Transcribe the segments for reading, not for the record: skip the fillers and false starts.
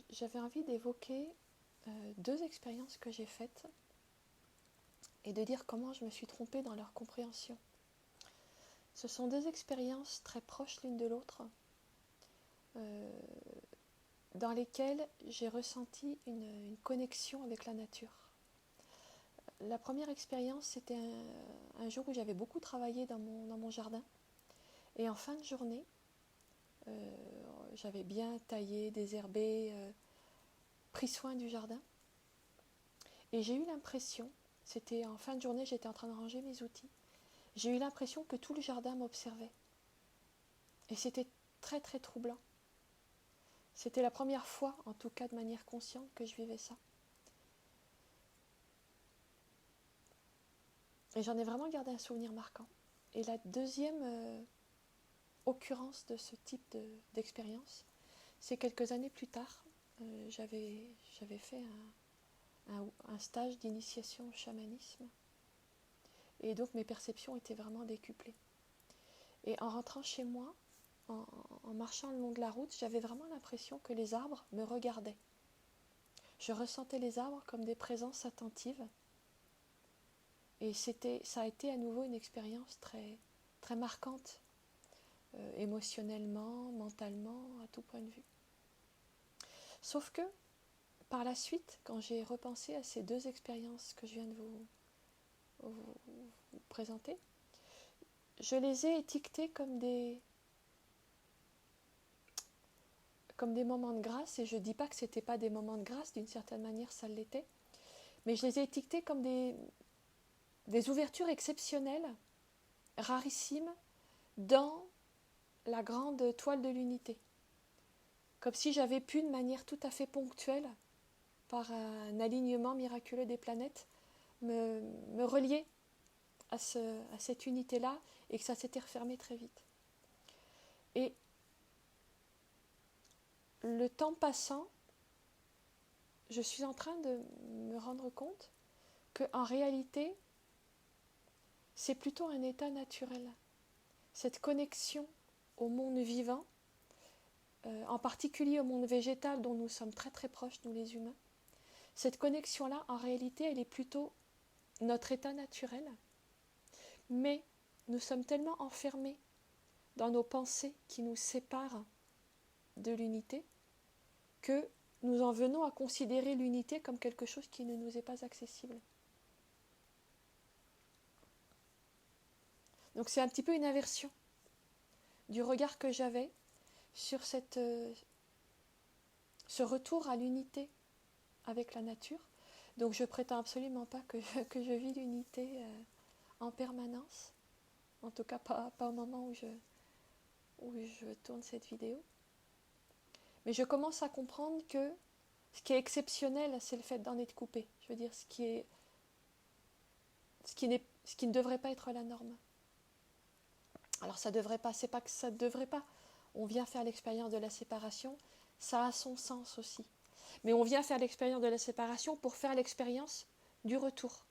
j'avais envie d'évoquer deux expériences que j'ai faites et de dire comment je me suis trompée dans leur compréhension. Ce sont deux expériences très proches l'une de l'autre, dans lesquelles j'ai ressenti une connexion avec la nature. La première expérience, c'était un jour où j'avais beaucoup travaillé dans mon jardin. Et en fin de journée, j'avais bien taillé, désherbé, pris soin du jardin. Et j'ai eu l'impression, c'était en fin de journée, j'étais en train de ranger mes outils, j'ai eu l'impression que tout le jardin m'observait. Et c'était très très troublant. C'était la première fois, en tout cas de manière consciente, que je vivais ça. Et j'en ai vraiment gardé un souvenir marquant. Et la deuxième occurrence de ce type d'expérience, c'est quelques années plus tard, j'avais fait un stage d'initiation au chamanisme. Et donc mes perceptions étaient vraiment décuplées. Et en rentrant chez moi, en marchant le long de la route, j'avais vraiment l'impression que les arbres me regardaient. Je ressentais les arbres comme des présences attentives. Et ça a été à nouveau une expérience très, très marquante, émotionnellement, mentalement, à tout point de vue. Sauf que, par la suite, quand j'ai repensé à ces deux expériences que je viens de vous présenter, je les ai étiquetées comme des moments de grâce, et je ne dis pas que ce n'étaient pas des moments de grâce, d'une certaine manière ça l'était, mais je les ai étiquetés comme des ouvertures exceptionnelles, rarissimes, dans la grande toile de l'unité. Comme si j'avais pu, de manière tout à fait ponctuelle, par un alignement miraculeux des planètes, me relier à cette unité-là, et que ça s'était refermé très vite. Et le temps passant, je suis en train de me rendre compte qu'en réalité, c'est plutôt un état naturel. Cette connexion au monde vivant, en particulier au monde végétal dont nous sommes très très proches, nous les humains, cette connexion-là, en réalité, elle est plutôt notre état naturel. Mais nous sommes tellement enfermés dans nos pensées qui nous séparent de l'unité que nous en venons à considérer l'unité comme quelque chose qui ne nous est pas accessible. Donc c'est un petit peu une inversion du regard que j'avais sur ce retour à l'unité avec la nature. Donc je prétends absolument pas que je vis l'unité en permanence, en tout cas pas au moment où je tourne cette vidéo. Mais je commence à comprendre que ce qui est exceptionnel, c'est le fait d'en être coupé. Je veux dire, ce qui ne devrait pas être la norme. Alors ça devrait pas, c'est pas que ça ne devrait pas. On vient faire l'expérience de la séparation, ça a son sens aussi. Mais on vient faire l'expérience de la séparation pour faire l'expérience du retour.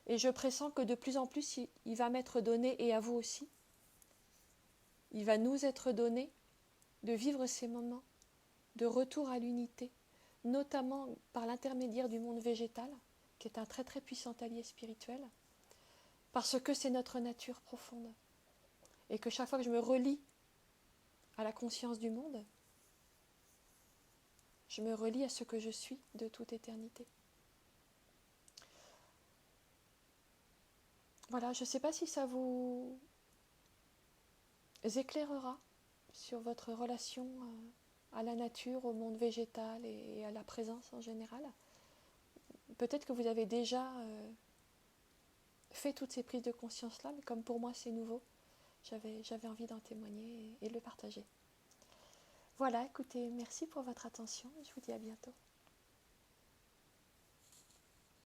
Et je pressens que de plus en plus, il va m'être donné, et à vous aussi, il va nous être donné de vivre ces moments de retour à l'unité, notamment par l'intermédiaire du monde végétal, qui est un très très puissant allié spirituel, parce que c'est notre nature profonde. Et que chaque fois que je me relie à la conscience du monde, je me relie à ce que je suis de toute éternité. Voilà, je ne sais pas si ça vous éclairera sur votre relation à la nature, au monde végétal et à la présence en général. Peut-être que vous avez déjà fait toutes ces prises de conscience-là, mais comme pour moi c'est nouveau, j'avais envie d'en témoigner et de le partager. Voilà, écoutez, merci pour votre attention et je vous dis à bientôt.